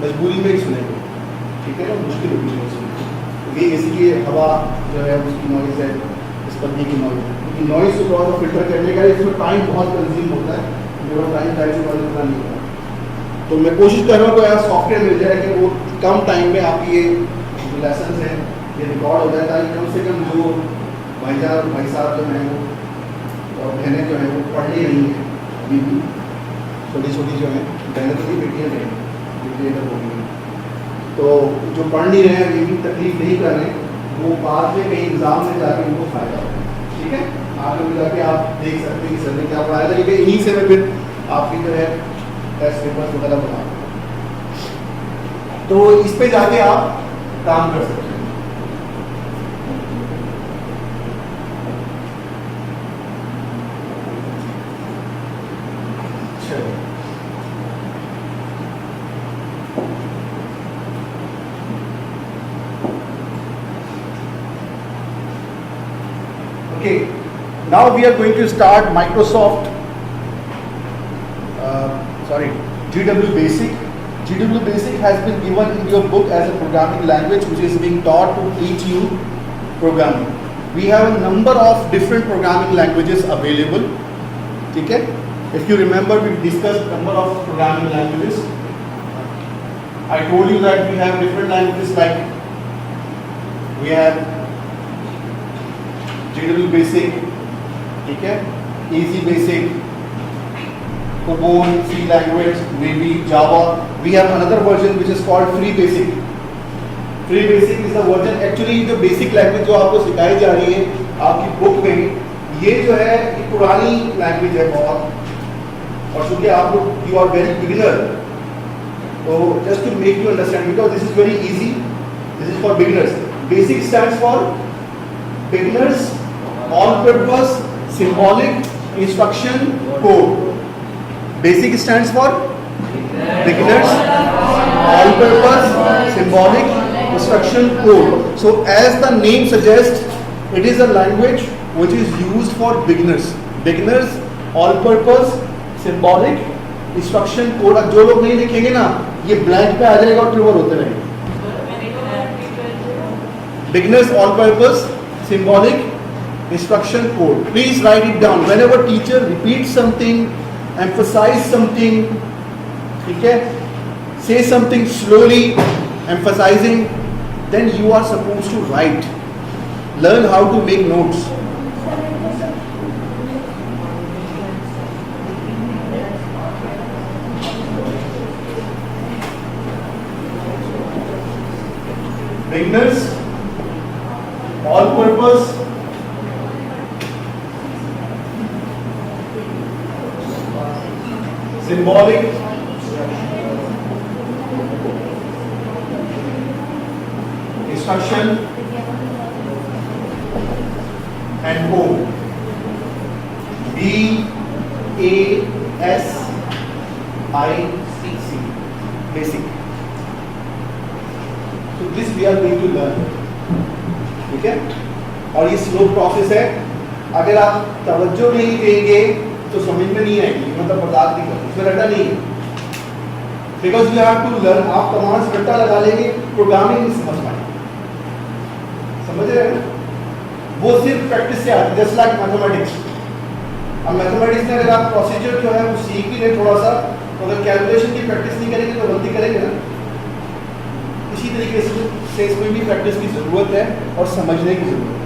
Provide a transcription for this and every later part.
मजबूरी में ही सुनेंगे, ठीक है ना, मुश्किल होगी नहीं सुनना, क्योंकि एसी की हवा जो है उसकी नॉइज़ है, इस पंखे की नॉइज़ है, क्योंकि नॉइज़ को थोड़ा सा फिल्टर करने का इसमें टाइम बहुत कंज्यूम होता है, मेरा टाइम से वाले इतना नहीं होता। तो मैं कोशिश कर रहा हूँ कि यार सॉफ्टवेयर मिल जाए कि वो कम टाइम में आपकी ये जो लेसन है ये रिकॉर्ड हो जाए, ताकि कम से कम जो भाई साहब जो हैं वो और बहनें जो हैं वो पढ़ ही रही हैं, अभी भी छोटी छोटी जो हैं बहनें तो भी बेटियाँ हैं, बेटियाँ हो गई हैं, तो जो पढ़ नहीं रहे हैं अभी भी तकलीफ नहीं कर रहे हैं, वो बाद में कहीं एग्ज़ाम में जाके उनको फ़ायदा होगा, ठीक है। आगे में जाके आप देख सकते हैं कि सर ने क्या पढ़ाया था, क्योंकि इन्हीं से मैं फिर आपकी जो है टेस्ट पेपर्स वगैरह बना, तो इस पे जाके आप काम कर सकते हैं। Okay, now we are going to start Microsoft, GW Basic. GW Basic has been given in your book as a programming language which is being taught to teach you programming. We have a number of different programming languages available. Okay? If you remember, we discussed number of programming languages. I told you that we have different languages like we have GW Basic, ठीक है, Easy Basic, Cobol, C language, maybe Java. We have another version which is called Free Basic. Free Basic is the version, actually जो basic language जो आपको सिखाई जा रही है आपकी बुक में, ये जो है ये पुरानी लैंग्वेज है बहुत, और चूंकि आप लोग यू आर वेरी बिगिनर, तो just to make you understand, because this is very easy, this is for beginners. Basic stands for beginners all purpose symbolic instruction code. Basic stands for beginners all purpose symbolic instruction code. So as the name suggests, it is a language which is used for beginners. Beginners all purpose symbolic instruction code. अब जो लोग नहीं लिखेंगे ना, ये blank पे आ जाएगा और ट्रिगर होते रहेंगे. Beginners all purpose symbolic instruction code. Please write it down. Whenever teacher repeats something, emphasize something, ठीक है, say something slowly, emphasizing, then you are supposed to write. Learn how to make notes. Beginners, all purpose, symbolic instruction and code. BASIC, basic. So this we are going to learn, ठीक है, और ये slow process है. अगर आप तवज्जो नहीं देंगे तो समझ में नहीं आएगी, मतलब बर्दाश्त नहीं करते, इसमें रट्टा नहीं है. Because you have to learn. आप कमांड्स रट्टा लगा लेंगे, प्रोग्रामिंग नहीं समझ पाएंगे. समझ रहे हैं ना, वो सिर्फ प्रैक्टिस से आती है, जस्ट लाइक मैथमेटिक्स. अब मैथमेटिक्स में अगर आप प्रोसीजर जो है वो सीख भी लें थोड़ा सा, तो अगर कैलकुलेशन की प्रैक्टिस नहीं करेंगे तो गलती करेंगे ना. इसी तरीके से इसमें भी प्रैक्टिस की जरूरत है और समझने की जरूरत है,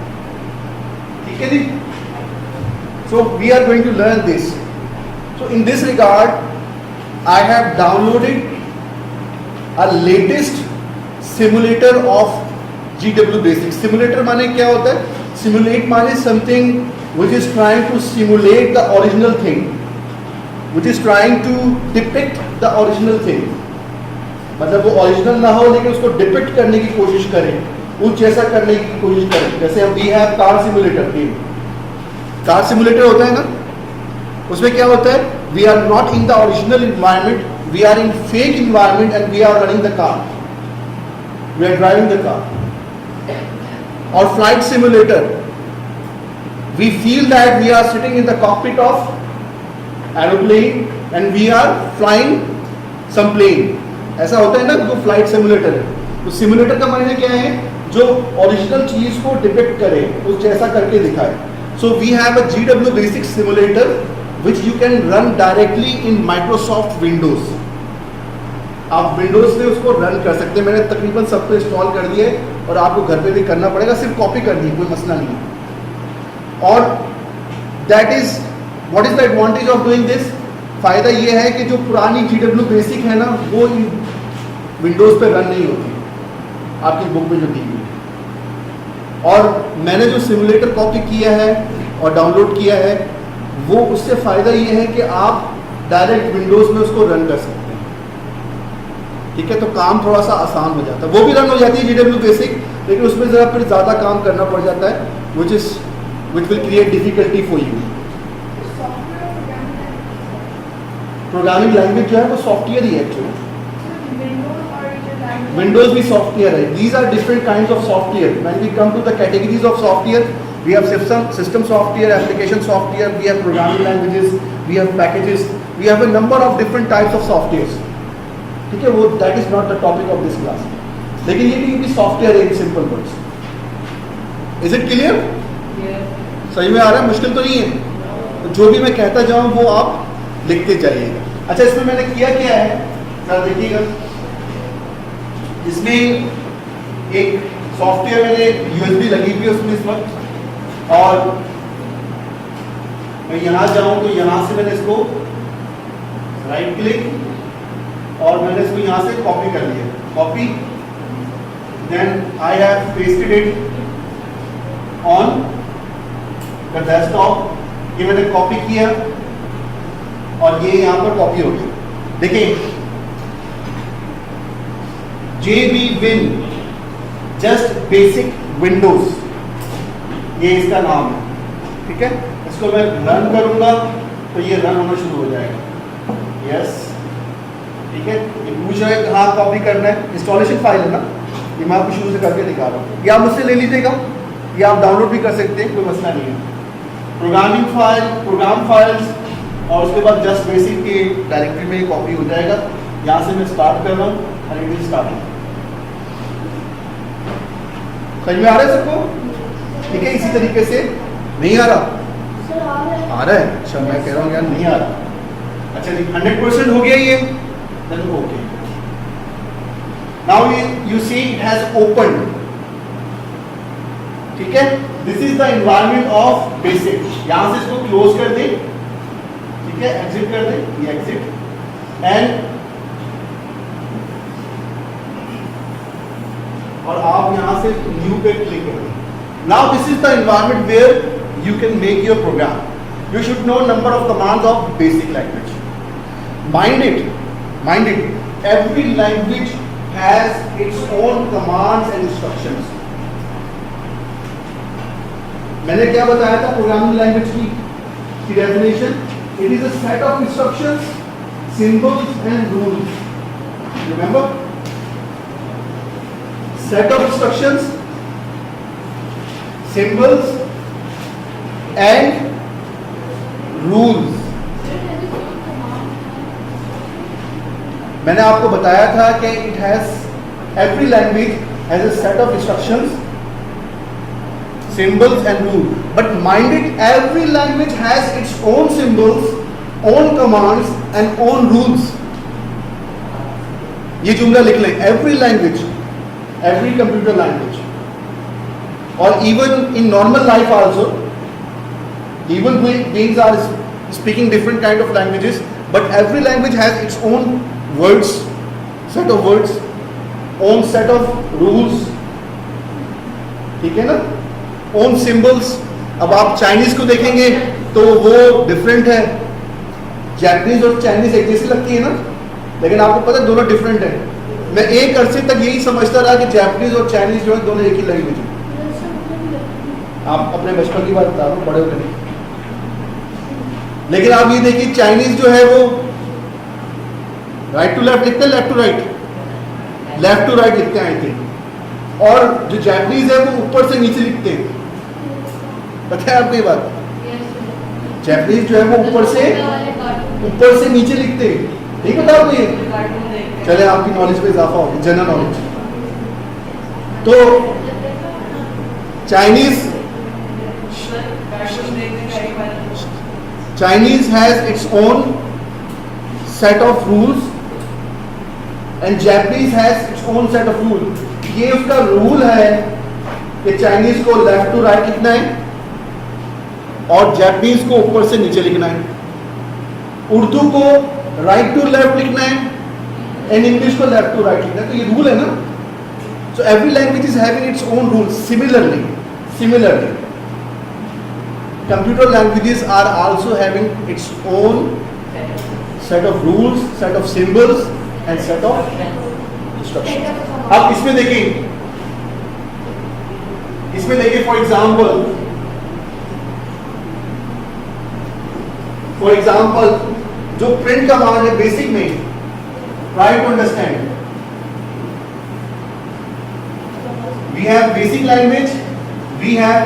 ठीक है जी. So we are going to learn this. So in this regard, I have downloaded a latest simulator of GW Basic. Simulator माने क्या होता है? Simulate माने something which is trying to simulate the original thing, which is trying to depict the original thing. मतलब वो original ना हो लेकिन उसको डिपिक्ट करने की कोशिश करें, उस जैसा करने की कोशिश करें. जैसे we have car simulator. Car simulator होता है ना, उसमें क्या होता है, we are not in the original environment, we are in fake environment and we are running the car, we are driving the car. और flight simulator, we feel that we are sitting in the cockpit of aeroplane and we are flying some plane. ऐसा होता है ना, जो flight simulator है, तो simulator का मायने क्या है, जो ओरिजिनल चीज को डिपिक्ट करे, उस जैसा करके दिखाए. So we have a GW basic simulator which you can run directly in Microsoft Windows. आप विंडोज में उसको रन कर सकते हैं. मैंने तकरीबन सबको इंस्टॉल कर दिया है और आपको घर पे भी करना पड़ेगा, सिर्फ कॉपी करनी है, कोई मसला नहीं है. और that is what is the advantage of doing this. फायदा ये है कि जो पुरानी GW बेसिक है ना, वो विंडोज पे रन नहीं होती आपकी बुक में जो दी हुई है. और मैंने जो सिमुलेटर कॉपी किया है और डाउनलोड किया है, वो उससे फ़ायदा ये है कि आप डायरेक्ट विंडोज़ में उसको रन कर सकते हैं. ठीक है, तो काम थोड़ा सा आसान हो जाता है. वो भी रन हो जाती है GW बेसिक, लेकिन उसमें ज़रा फिर ज़्यादा काम करना पड़ जाता है, which will create difficulty for you. Programming language जो है वो सॉफ्टवेयर ही है एक्चुअली. विंडोज भी सॉफ्टवेयर है. These are different kinds of software. When we come to the categories of software, we have system software, application software, we have programming languages, we have packages, we have a number of different types of softwares. ठीक है, वो that is not the topic of this class. लेकिन ये भी software है in simple words. Is it clear? सही में आ रहा है, मुश्किल तो नहीं है. तो जो भी मैं कहता जाऊँ वो आप लिखते जाइएगा. अच्छा, इसमें मैंने किया क्या है, सर देखिएगा. इसमें एक सॉफ्टवेयर मैंने USB लगी हुई है उसमें इस वक्त, और मैं यहाँ जाऊँ तो यहाँ से मैंने इसको राइट क्लिक और मैंने इसको यहाँ से कॉपी कर लिया. Copy, then I have pasted it on the desktop. ये मैंने कॉपी किया और ये यहाँ पर कॉपी हो गई. देखिए, JB Win just basic Windows, ये इसका नाम है. ठीक है, इसको मैं रन करूंगा तो ये रन होना शुरू हो जाएगा. यस, ठीक है. ये पूछ रहा है कहाँ कॉपी करना है. इंस्टॉलेशन फाइल है ना, ये मैं आपको शुरू से करके दिखा रहा हूँ. ये आप मुझसे ले लीजिएगा, ये आप डाउनलोड भी कर सकते हैं, कोई मसला नहीं है. प्रोग्रामिंग फाइल, प्रोग्राम फाइल्स, और उसके बाद जस्ट बेसिक की डायरेक्टरी में ये कॉपी हो जाएगा. यहाँ से मैं स्टार्ट कर रहा हूँ और इट विल स्टार्ट. समझ में आ रहा है सबको? ठीक है, इसी तरीके से. नहीं आ रहा? आ रहा है. अच्छा, मैं कह रहा हूँ यार नहीं आ रहा. अच्छा, 100% हो गया ये. Then okay. Now you see it has opened. ठीक है, this is the environment of basic. यहां से इसको क्लोज कर दें. ठीक है, एग्जिट कर दें. ये एग्जिट एंड, और आप यहां से न्यू पे क्लिक कर दें. Now this is the environment where you can make your program. You should know number of commands of basic language. Mind it. Every language has its own commands and instructions. मैंने क्या बताया था programming language की definition? It is a set of instructions, symbols and rules. Remember? Set of instructions, symbols and rules. मैंने आपको बताया था कि it has, every language has a set of instructions, symbols and rules. But mind it, every language has its own symbols, own commands and own rules. ये जुमला लिख लें. Every language, every computer language, or even in normal life also, even beings are speaking different kind of languages, but every language has its own words, set of words, own set of rules. ठीक है ना? own symbols. अब आप Chinese को देखेंगे तो वो different है. जैपनीज और चाइनीज एक जैसी लगती है ना, लेकिन आपको पता है दोनों डिफरेंट है. मैं एक अरसे तक यही समझता रहा कि जैपनीज और चाइनीज जो है दोनों एक ही लैंग्वेज है. आप अपने बचपन की बात बता रहा हूँ, बड़े होकर नहीं. लेकिन आप ये देखिए, चाइनीज जो है वो राइट टू लेफ्ट लिखते हैं, left to right, left to right लिखते हैं आई थिंक. और जो जैपनीज है वो ऊपर से नीचे लिखते हैं. पता है आपको ये बात? जैपनीज जो है वो ऊपर से नीचे लिखते हैं. नहीं पता आपको ये? चले आपकी नॉलेज पे इजाफा होगी, जनरल नॉलेज। तो Chinese has its own set of rules and Japanese has its own set of rules. ये उसका रूल है कि चाइनीज को लेफ्ट टू राइट लिखना है और जापानीज को ऊपर से नीचे लिखना है, उर्दू को राइट टू लेफ्ट लिखना है एंड इंग्लिश को लेफ्ट टू राइट लिखना है। तो ये रूल है ना। So every language is having its own rule. Similarly computer languages are also having its own set of rules, set of symbols and set of instructions. अब इसमें देखिए फॉर एग्जाम्पल जो प्रिंट कमांड है basic में, try to understand, we have basic language, we have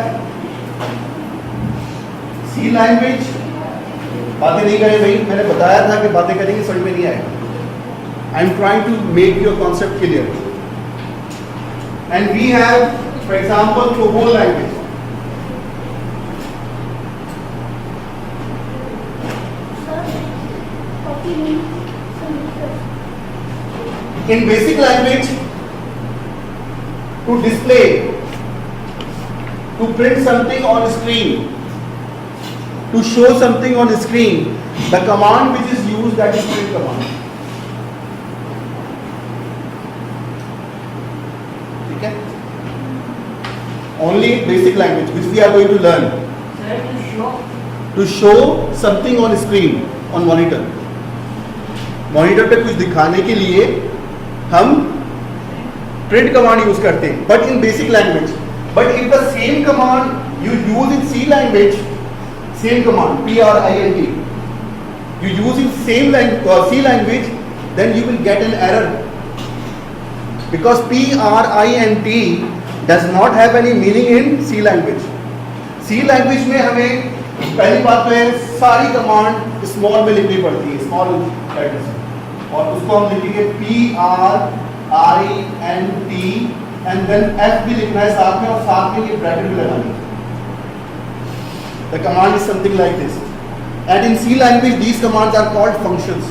C language. बातें नहीं करें भाई, मैंने बताया था कि बातें करेंगे समझ में नहीं आएगा। I am trying to make your concept clear. And we have for example COBOL language. In basic language, to display, to print something on screen, to show something on screen, the command which is used, that is print command. Okay? Only basic language which we are going to learn. To show something on screen, on monitor. Monitor पे कुछ दिखाने के लिए हम print command use करते हैं, but in basic language. But if the same command you use in C language, same command PRINT, you use in same C language, then you will get an error because PRINT does not have any meaning in C language. C language में हमें पहली बात तो है सारी command small में लिखनी पड़ती है, स्मॉल लेटर्स, और उसको हम लिखेंगे PRINT एंड देन F भी लिखना है साथ में, और साथ में ये ब्रैकेट भी लगानी है। The command is something like this. And in C language, these commands are called functions.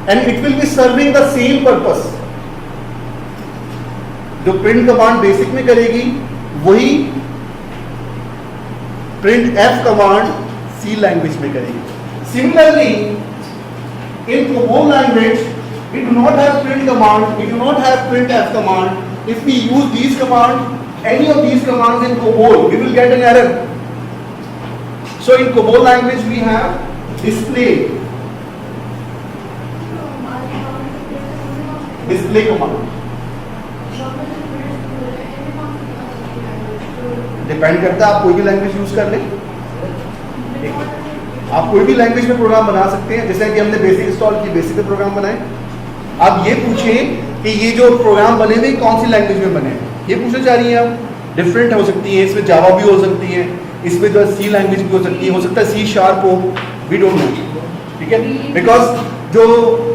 And it will be serving the same purpose. जो print command basic में करेगी, वही print F command C language में करेगी. Similarly, in COBOL language, we do not have print command, we do not have print F command. If we use these commands, any of these commands in COBOL, we will get an error. So in COBOL language we have display command. Depend करता है, आप कोई भी language use कर लें, आप कोई भी लैंग्वेज में प्रोग्राम बना सकते हैं। जैसे कि हमने बेसिक इंस्टॉल की, बेसिक में प्रोग्राम बनाए। आप ये पूछें कि ये जो प्रोग्राम बने हुए कौन सी लैंग्वेज में बने, ये पूछना चाह रही हैं आप। डिफरेंट हो सकती है, इसमें जावा भी हो सकती है, इसमें जो सी लैंग्वेज भी हो सकती है, हो सकता है C# हो, वी डोंट नो, ठीक है। बिकॉज जो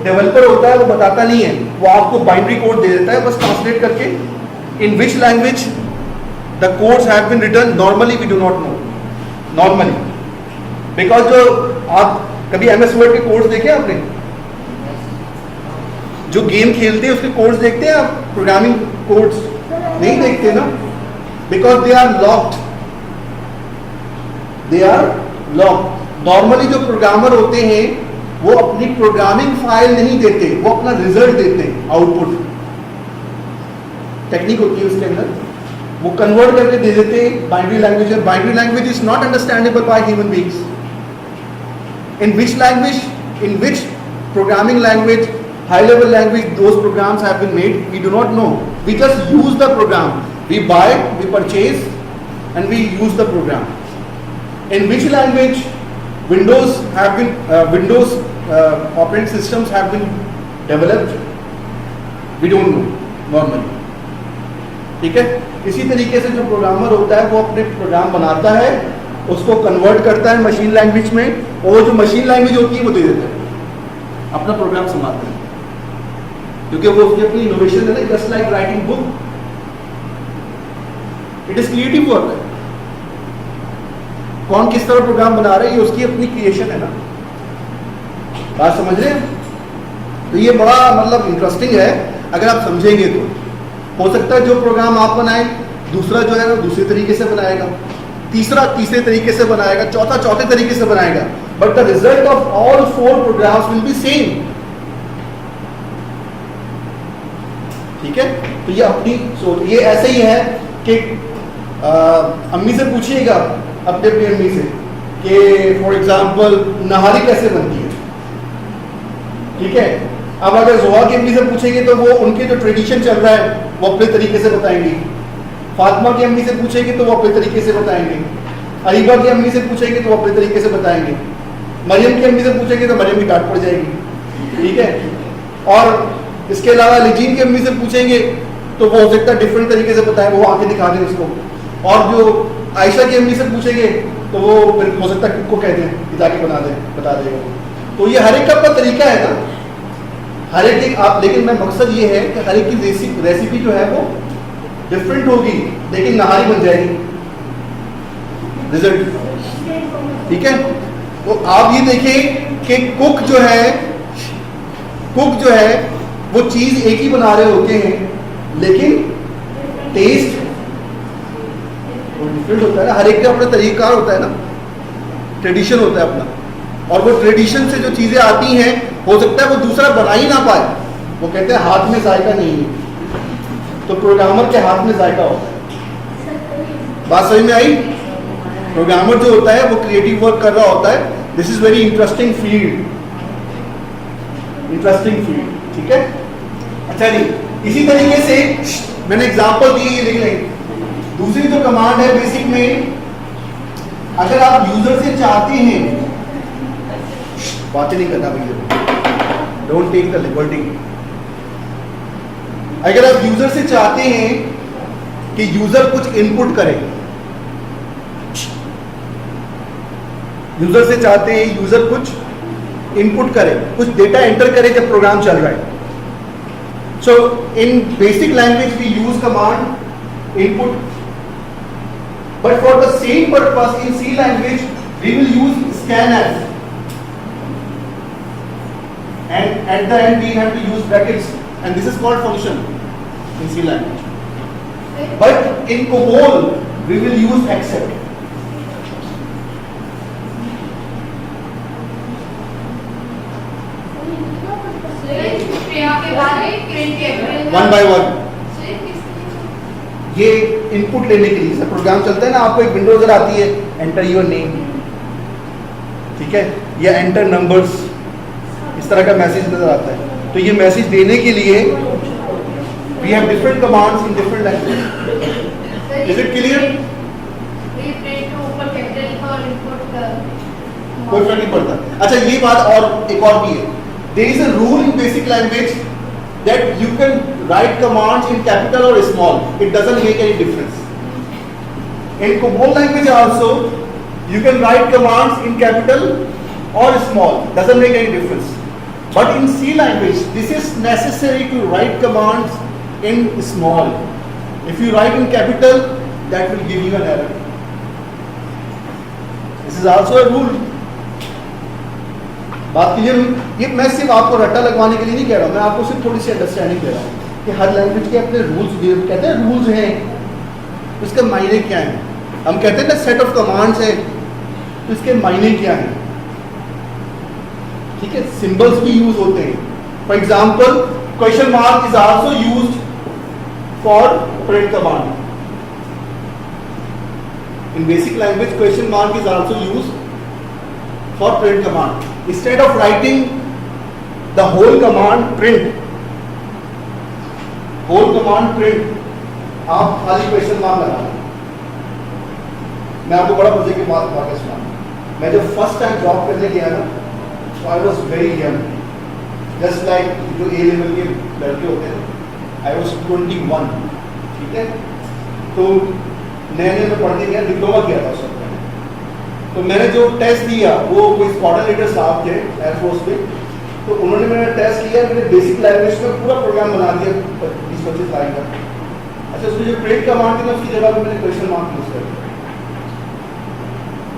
डेवलपर होता है वो बताता नहीं है, वो आपको बाइनरी कोड दे देता है बस ट्रांसलेट करके। In which language the codes have been written, normally we do not know, normally, because जो आप कभी MS वर्ड के कोड्स देखे आपने, जो गेम खेलते हैं उसके कोड्स देखते हैं आप, प्रोग्रामिंग कोड्स नहीं देखते ना, because they are locked, they are locked. Normally जो प्रोग्रामर होते हैं वो अपनी प्रोग्रामिंग फाइल नहीं देते, वो अपना रिजल्ट देते हैं, आउटपुट टेक्निक होती है उसके अंदर, वो कन्वर्ट करके दे देते हैं बाइनरी लैंग्वेज। और binary language is not understandable by human beings. In which language, in which programming language, high level language those programs have been made, we do not know. We just use the program, we buy it, we purchase and we use the program. In which language Windows have been operating systems have been developed, we don't know normally, ठीक है। इसी तरीके से जो programmer होता है वो अपने प्रोग्राम बनाता है उसको कन्वर्ट करता है मशीन लैंग्वेज में, और जो मशीन लैंग्वेज होती है वो दे देता है, अपना प्रोग्राम संभालता है, क्योंकि वो उसकी अपनी इनोवेशन है ना, just like writing book, it is creative work. कौन किस तरह प्रोग्राम बना रहा है, ये उसकी अपनी क्रिएशन है ना, बात समझ रहे हैं? तो ये बड़ा मतलब इंटरेस्टिंग है अगर आप समझेंगे तो। हो सकता है जो प्रोग्राम आप बनाए, दूसरा जो है ना दूसरे तरीके से बनाएगा, तीसरा तीसरे तरीके से बनाएगा, चौथा चौथे तरीके से बनाएगा, but the result of all 4 programs will be same. ठीक है, तो ये अपनी सोच, ये ऐसे ही है कि अम्मी से पूछिएगा, अपने अपनी अम्मी से, कि फॉर एग्जाम्पल नहारी कैसे बनती है। ठीक है, अब अगर जोहा की अम्मी से पूछेंगे तो वो उनके जो ट्रेडिशन चल रहा है वो अपने तरीके से बताएंगे, फातिमा की अम्मी से पूछेंगे तो वो अपने तरीके से बताएंगे, अरीबा की अम्मी से पूछेंगे तो वो अपने तरीके से बताएंगे, मरियम की अम्मी से पूछेंगे तो मरियम की डांट पड़ जाएगी। ठीक है, और इसके अलावा लिजीन की अम्मी से पूछेंगे तो वो हो सकता है डिफरेंट तरीके से बताएं, वो आके दिखा दें उसको, और जो आयशा की अम्मी से पूछेंगे तो वो फिर हो सकता है को कह दें कि जाके बना दें, बता देगा। तो ये हर एक का अपना तरीका है ना, हर एक आप, लेकिन मैं मकसद ये है कि हर एक की रेसिपी जो है वो डिफरेंट होगी, लेकिन नहारी बन जाएगी रिजल्ट। ठीक है, तो आप ये देखें कि कुक जो है वो चीज एक ही बना रहे होते हैं, लेकिन टेस्ट वो डिफरेंट होता है ना, हर एक का अपना तरीका होता है ना, ट्रेडिशन होता है अपना, और वो ट्रेडिशन से जो चीजें आती हैं हो सकता है वो दूसरा बना ही ना पाए, वो कहते हैं हाथ में जायका नहीं है, तो प्रोग्रामर के हाथ में जायका होता है। बात समझ में आई? प्रोग्रामर जो होता है वो क्रिएटिव वर्क कर रहा होता है। This is very interesting field, ठीक है। अच्छा जी, इसी तरीके से मैंने एग्जांपल दी, ये लिख लें। दूसरी जो कमांड है बेसिक में, अगर आप यूजर से चाहते हैं, बातें नहीं करना भैया, डोंट टेक द लिबर्टी। अगर आप यूजर से चाहते हैं कि यूजर कुछ इनपुट करे, यूजर से चाहते हैं यूजर कुछ इनपुट करे, कुछ डेटा एंटर करे जब प्रोग्राम चल रहा है। So in basic language we use command input, but for the same purpose in C language we will use scanf, and at the end we have to use brackets, and this is called function in C language. But in COBOL we will use except. One by one ये input लेने के लिए programme चलता है ना, आपको एक window नजर आती है, एंटर योर नेम, ठीक है, या एंटर नंबर्स, इस तरह का मैसेज नजर आता है। तो ये मैसेज देने के लिए we have different commands in different language. Is it clear? कोई फर्क नहीं पड़ता। अच्छा, ये बात और एक और भी है, there is a rule in basic language that you can write commands in capital or small, it doesn't make any difference. In COBOL language also you can write commands in capital or small, doesn't make any difference. But in C language this is necessary to write commands in small. If you write in capital, that will give you an error. This is also a rule. बात clear हुई? ये मैं सिर्फ आपको रट्टा लगवाने के लिए नहीं कह रहा हूँ, मैं आपको सिर्फ थोड़ी सी अंडरस्टैंडिंग दे रहा हूँ कि हर लैंग्वेज के अपने रूल्स, कहते हैं रूल्स हैं, तो इसके मायने क्या हैं। हम कहते हैं ना सेट ऑफ कमांड्स है, तो इसके मायने क्या हैं, ठीक है। सिंबल्स भी यूज होते हैं। For example question mark is also used for print command. In basic language question mark is also used for print command. Instead of writing the whole command print, आप खाली क्वेश्चन मार्क लगा। मैं आपको बड़ा मजे की बात बता के सुना। मैं जब फर्स्ट टाइम जॉब करने गया ना, तो I was very young, just like जो ए लेवल के लड़के होते हैं। आई वॉज 21, ठीक है। तो नए में पढ़ने गया, डिप्लोमा किया था उस वक्त। तो मैंने जो टेस्ट दिया वो कोई स्क्वाड्रन लीडर साहब थे एयरफोर्स में, तो उन्होंने मेरा टेस्ट लिया, मैंने बेसिक लैंग्वेज में पूरा प्रोग्राम बना दिया 20-25 लाइन का। अच्छा, उसमें जो प्रिंट कमांड थी ना उसकी जगह पे मैंने क्वेश्चन मार्क यूज कर दिया,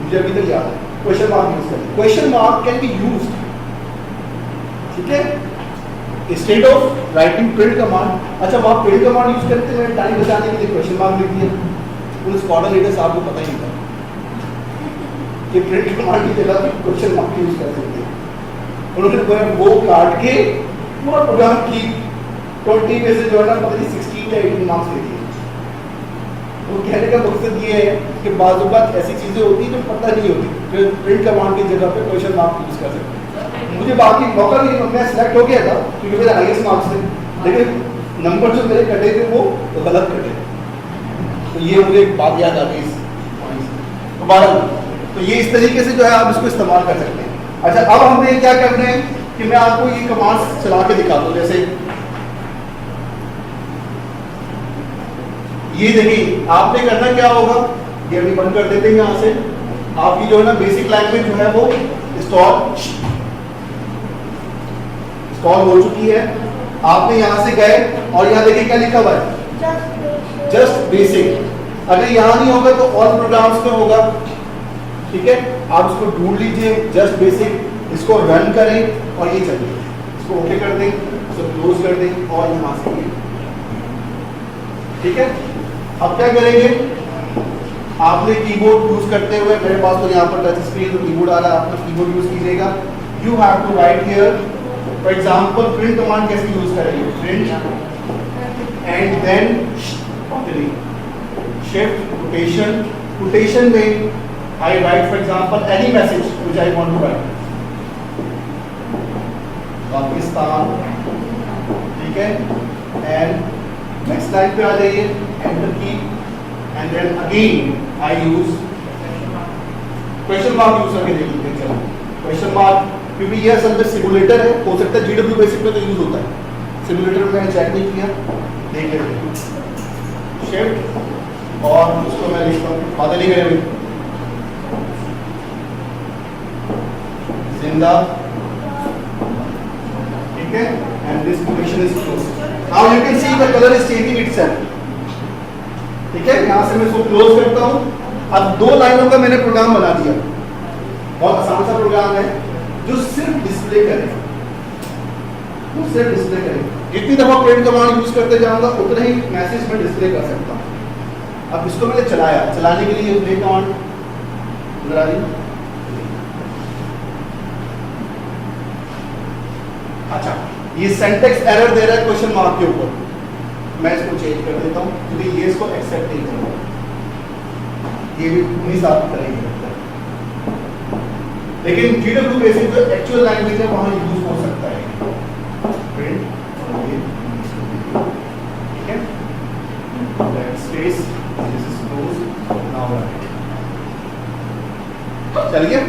मुझे अभी तक याद है, क्वेश्चन मार्क यूज कर दिया। Question mark can be used, ठीक है, instead of writing print command. अच्छा, वहाँ प्रिंट कमांड यूज करते हुए टाइम बचाने के लिए क्वेश्चन मार्क लिख दिया। उन स्क्वाड्रन लीडर साहब को पता ही नहीं था कि प्रिंट कमांड की जगह पे क्वेश्चन मार्क यूज कर सकते हैं। उन्होंने वो काट के पूरा प्रोग्राम की 20 में से जो है ना पता नहीं 16 या 18 मार्क्स दे दिए। वो कहने का मकसद ये है कि बाज़ बात ऐसी चीज़ें होती हैं जो पता नहीं होती, जो प्रिंट कमांड की जगह पे क्वेश्चन मार्क यूज कर सकते हैं। मुझे बाकी मौका नहीं, मैं सिलेक्ट हो गया था क्योंकि मेरे हाईएस्ट मार्क्स थे, लेकिन नंबर जो मेरे कटे थे वो गलत कटे। तो ये मुझे एक बात याद आ गई इस पॉइंट से। तो ये इस तरीके से जो है आप इसको इस्तेमाल कर सकते हैं। अच्छा, अब हमें क्या करना है कि मैं आपको ये कमांड्स चला के दिखा दूं। जैसे ये देखिए, आपने करना क्या होगा, ये अभी बंद कर देते हैं यहाँ से। आपकी जो है ना बेसिक लैंग्वेज जो है वो इंस्टॉल हो चुकी है। आपने यहाँ से गए और यहाँ देखिए क्या लिखा हुआ है, जस्ट बेसिक। अगर यहाँ नहीं होगा तो ऑल प्रोग्राम्स में होगा, ठीक है। आप इसको ढूंढ लीजिए, जस्ट बेसिक, इसको रन करें और ये चलिए, इसको ओके कर दें, इसको क्लोज कर दें और यहाँ से ये, ठीक है। अब क्या करेंगे, आपने कीबोर्ड यूज करते हुए, मेरे पास तो यहाँ पर टच स्क्रीन तो कीबोर्ड आ रहा है, आपका कीबोर्ड यूज कीजिएगा। You have to write here, for example print command कैसे यूज करेंगे, print and then shift rotation. Rotation में I write for example any message which I want to write, Pakistan, ठीक है, एंड नेक्स्ट लाइन पे आ जाइए, enter key, and then again I use question mark use करके देख लीजिए। चलो क्वेश्चन मार्क, क्योंकि ये असल में सिमुलेटर है, हो सकता है जीडब्ल्यू बेसिक में तो यूज होता है, सिमुलेटर में मैंने चेक नहीं किया, देख लेते। शिफ्ट और उसको मैं लिखता हूँ, बादल ही गए जिंदा, ठीक है, and this rotation is close. Now you can see the colour is changing itself, ठीक है। यहां से मैं इसको क्लोज करता हूं। अब 2 लाइनों का मैंने प्रोग्राम बना दिया, बहुत आसान सा प्रोग्राम है जो सिर्फ डिस्प्ले करेगा, वो सिर्फ डिस्प्ले करेगा। जितनी दफा प्रिंट कमांड यूज करते जाऊंगा उतना ही मैसेज में डिस्प्ले कर सकता हूं। अब इसको मैंने चलाया, चलाने के लिए प्ले कमांड अंदर आ रही। अच्छा, ये सिंटैक्स एरर दे रहा है क्वेश्चन मार्क के ऊपर, मैं इसको चेंज कर देता हूँ क्योंकि ये इसको एक्सेप्ट नहीं करेगा, ये भी उन्हीं साथ करेंगे। लेकिन जीडब्ल्यू बेसिक जो एक्चुअल लैंग्वेज है वहां यूज हो सकता है प्रिंट, ठीक है, that space this is close now right. चलिए,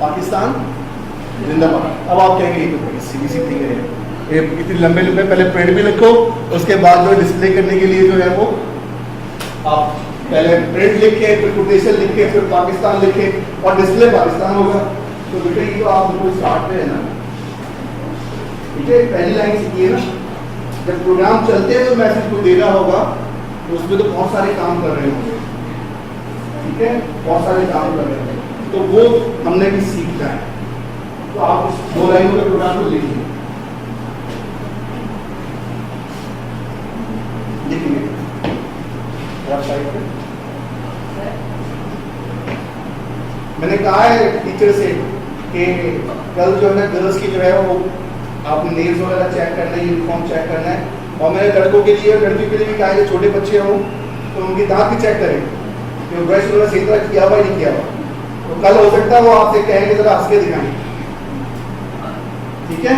पाकिस्तान जिंदाबाद। अब आप कहेंगे ये तो सीधी सी थिंग है, ये इतनी लंबे लंबे पहले प्रिंट भी लिखो, उसके बाद जो डिस्प्ले करने के लिए जो है वो आप पहले प्रिंट लिखे, फिर कोटेशन लिखे, फिर पाकिस्तान लिखे और डिस्प्ले पाकिस्तान होगा। तो बेटा ये तो आप बिल्कुल स्टार्ट पे है ना, ठीक है। पहली लाइन सीखिए ना, जब प्रोग्राम चलते हुए मैसेज को देना होगा तो उसमें तो बहुत सारे काम कर रहे होंगे, ठीक है, बहुत सारे काम कर रहे होंगे, तो वो हमने भी सीखना है। तो आप इस 2 लाइनों के प्रोग्राम को लिखिए, लिखिए वेबसाइट पे। मैंने कहा है टीचर से कि कल जो है ना गर्ल्स की जो है वो आपने नेल्स वगैरह चेक करना है, यूनिफॉर्म चेक करना है, और मैंने लड़कों के लिए और लड़कियों के लिए भी कहा है, छोटे बच्चे हों तो उनकी दांत भी चेक करें कि ब्रश वगैरह सही तरह किया हुआ नहीं किया हुआ। तो कल हो सकता है वो आपसे कहेंगे जरा हंस के दिखाएं, ठीक है।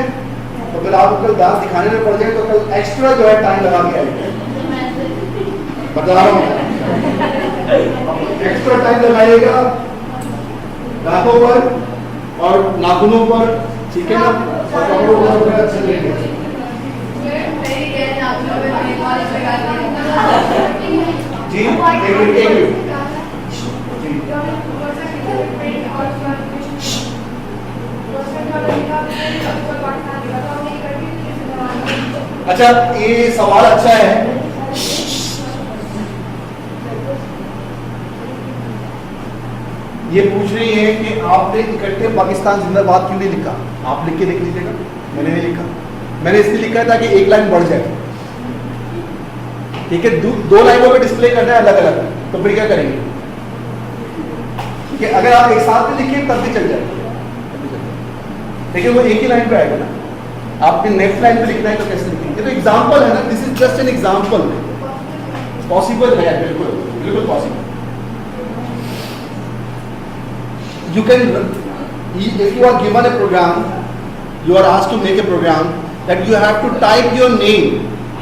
तो फिर आप कल दांत दिखाने में पड़ जाए तो कल एक्स्ट्रा जो है टाइम लगा के आएगा, बता रहा हूँ, एक्स्ट्रा टाइम लगाइएगा दांतों पर और नाखूनों पर, ठीक है ना, और कपड़ों पर अच्छे लेंगे। जी, एक मिनट अच्छा, ये सवाल अच्छा है। ये पूछ रही है कि आपने इकट्ठे पाकिस्तान जिंदाबाद क्यों नहीं लिखा। आप लिख के देख लीजिएगा, मैंने नहीं लिखा। मैंने इसलिए लिखा था कि एक लाइन बढ़ जाए, ठीक है। दो लाइनों पे डिस्प्ले करना है अलग अलग, तो फिर क्या करेंगे कि अगर आप एक साथ में लिखिए तब भी चल जाएगा, लेकिन वो एक ही लाइन पे आएगा ना। आपने नेक्स्ट लाइन पे लिखना है तो कैसे लिखेंगे। तो एग्जांपल है ना, this is just an example. Possible है, बिल्कुल बिल्कुल possible. You can, if you are given a program, you are asked to make a program that you have to type your name,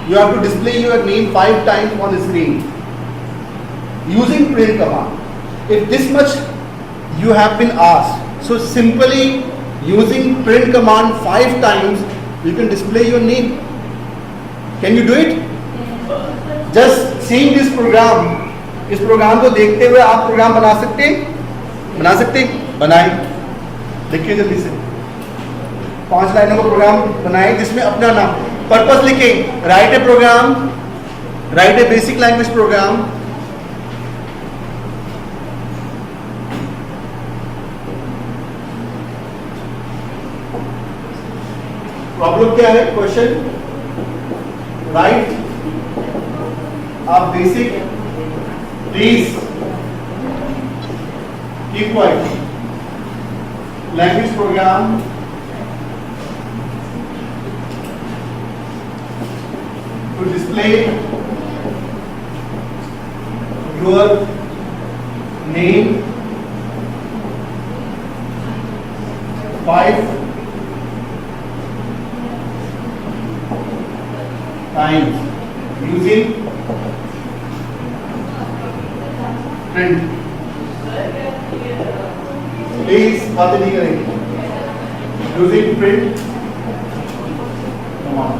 you have to display your name 5 times on the screen using print command. If this much you have been asked, so simply using print command 5 times, you can display your name. Can you do it? Just seeing this program, इस programme को देखते हुए आप programme बना सकते हैं, बनाएं। देखिए जल्दी से 5 लाइनों का प्रोग्राम बनाएं जिसमें अपना नाम, पर्पस लिखें। राइट ए प्रोग्राम, राइट ए बेसिक लैंग्वेज प्रोग्राम। प्रॉब्लम क्या है? Question right a basic please keep quiet language program to display your name 5 times using print. Please बातें नहीं करेंगे। Using print command.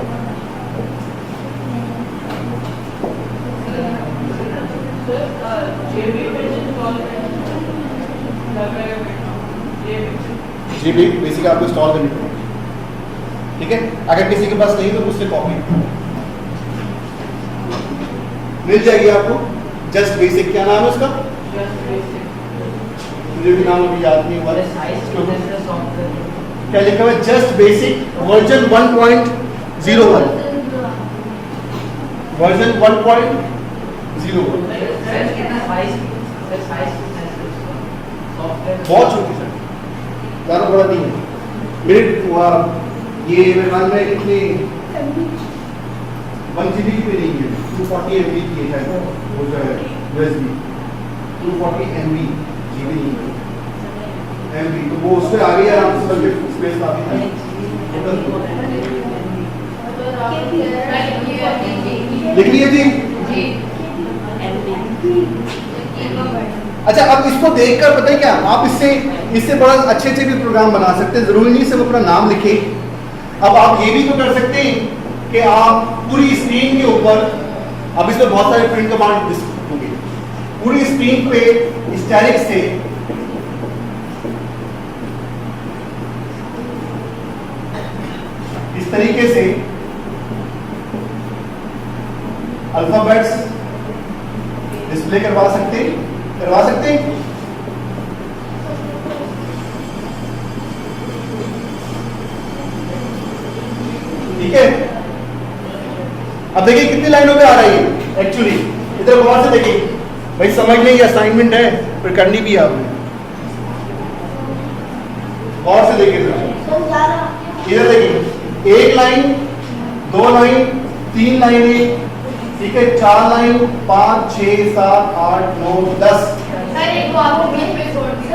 GB basic आपको इंस्टॉल करनी पड़ेगी, ठीक है। अगर किसी के पास नहीं तो मुझसे कॉपी मिल जाएगी आपको। जस्ट बेसिक, क्या नाम है उसका? मुझे भी नाम अभी याद नहीं हुआ। क्या लिखा हुआ है? Just basic version 1.01, version 1.01। बहुत छोटी सर, ज़्यादा बड़ा नहीं है। मेरे ये मेरे ख्याल में कितने 1 GB पे नहीं है, 240 MB की है वो जो है USB 240 MB GB नहीं है MB, तो वो उस पर आ गई आराम से, बल्कि स्पेस काफी है। लिख लिए थी? अच्छा, अब इसको देखकर पता है क्या, आप इससे बड़ा अच्छे भी प्रोग्राम बना सकते हैं। जरूरी नहीं सिर्फ अपना नाम लिखें। अब आप ये भी तो कर सकते हैं कि आप पूरी स्क्रीन के ऊपर, अब इसमें बहुत सारे प्रिंट कमांड होंगे, पूरी स्क्रीन पे स्टैटिक से इस तरीके से अल्फाबेट्स डिस्प्ले करवा सकते हैं। ठीक है। अब देखिए कितनी लाइनों पे आ रही है एक्चुअली। इधर गौर से देखिए भाई, समझ नहीं, असाइनमेंट है फिर करनी भी है आपने। गौर से देखिए, इधर देखिए, 1 लाइन, 2 लाइन, 3 लाइनें, ठीक है, 4 लाइन, 5, 6, 7, 8, 9, 10।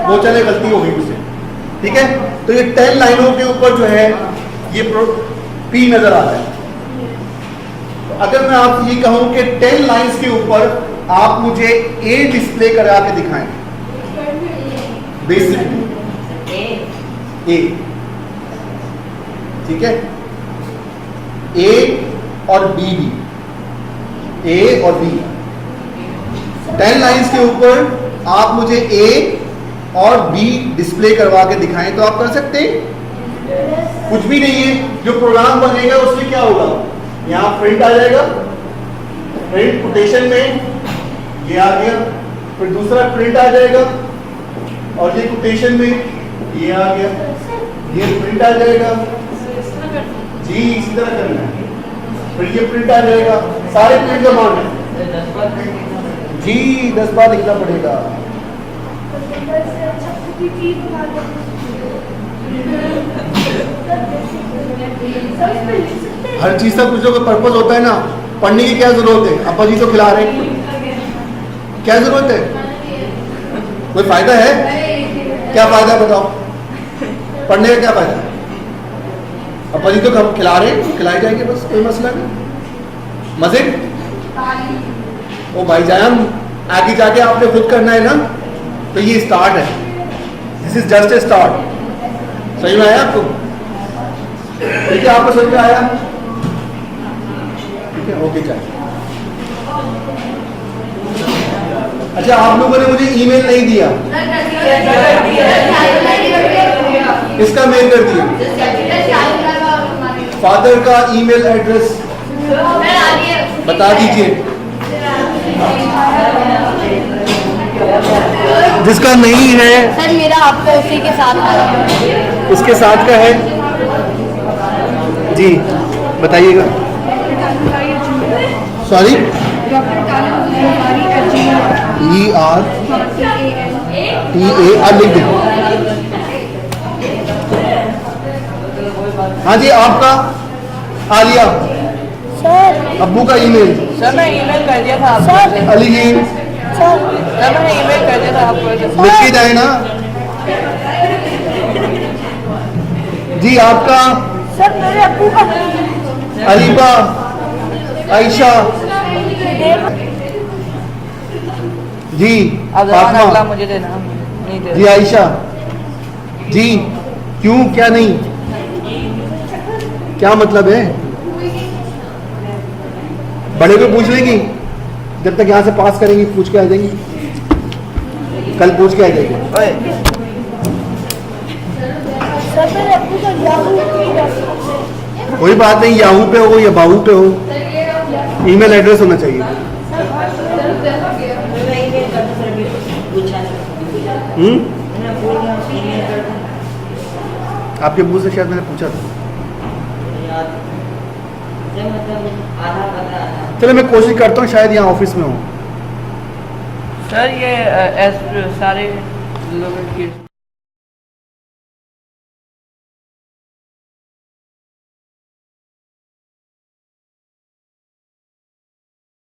वो चले, गलती हो गई मुझसे, ठीक है। तो ये 10 लाइनों के ऊपर जो है ये P नजर आता है। तो अगर मैं आपसे ये कहूं कि 10 लाइंस के ऊपर आप मुझे A डिस्प्ले करा के दिखाएं, बेसिक A, ठीक है, A और B भी, A और B 10 लाइंस के ऊपर आप मुझे A और B डिस्प्ले करवा के दिखाएं, तो आप कर सकते हैं। कुछ भी नहीं है। जो प्रोग्राम बनेगा उसमें क्या होगा, यहाँ प्रिंट आ जाएगा, प्रिंट कोटेशन में ये आ गया, फिर दूसरा प्रिंट आ जाएगा और ये कोटेशन में ये आ गया, ये प्रिंट आ जाएगा जी, इसी तरह करना है। फिर ये प्रिंट आ जाएगा, सारे प्रिंट अमाउंट है जी, 10 बार लिखना पड़ेगा। हर चीज का कुछ का पर्पस होता है ना। पढ़ने की क्या जरूरत है, अपा जी तो खिला रहे हैं, क्या जरूरत है, कोई फायदा है, क्या फायदा बताओ, पढ़ने का क्या फायदा, अपा जी तो खिला रहे हैं, खिलाई जाएंगे बस, कोई मसला नहीं, मजे। ओ भाईजान आगे जाके आपने खुद करना है ना, तो ये स्टार्ट है, this is just a start. सही में आया आपको, ठीक है, आपको समझ में आया, ठीक है, ओके चल। अच्छा, आप लोगों ने मुझे ईमेल नहीं दिया, इसका मेल कर दिया, फादर का ईमेल एड्रेस बता दीजिए, जिसका नहीं है सर मेरा आपका उसी के साथ उसके साथ का है जी, बताइएगा। सॉरी, ERTAR लिख दें। हाँ जी, आपका आलिया सर, अब्बू का ईमेल। सर मैं ईमेल कर दिया था आपको। अली जी सर मैंने ईमेल कर दिया था आपको। लिख के जाए ना जी। आपका सर मेरे अब्बू का अलीबा, आयशा जी, अब अगला मुझे देना, नहीं दे जी, आयशा जी, क्यों, क्या नहीं, क्या मतलब है, बड़े को पूछ लेंगी, जब तक यहाँ से पास करेंगी पूछ के आ जाएंगी, कल पूछ के आ जाएगी। सर मेरे अब्बू का याहू, कोई बात नहीं, याहू पे हो या बाहू पे हो, ईमेल एड्रेस होना चाहिए। आपके अब्बू से शायद मैंने पूछा था। चलो मैं कोशिश करता हूँ, शायद यहाँ ऑफिस में हूँ। सर ये सारे लोगों की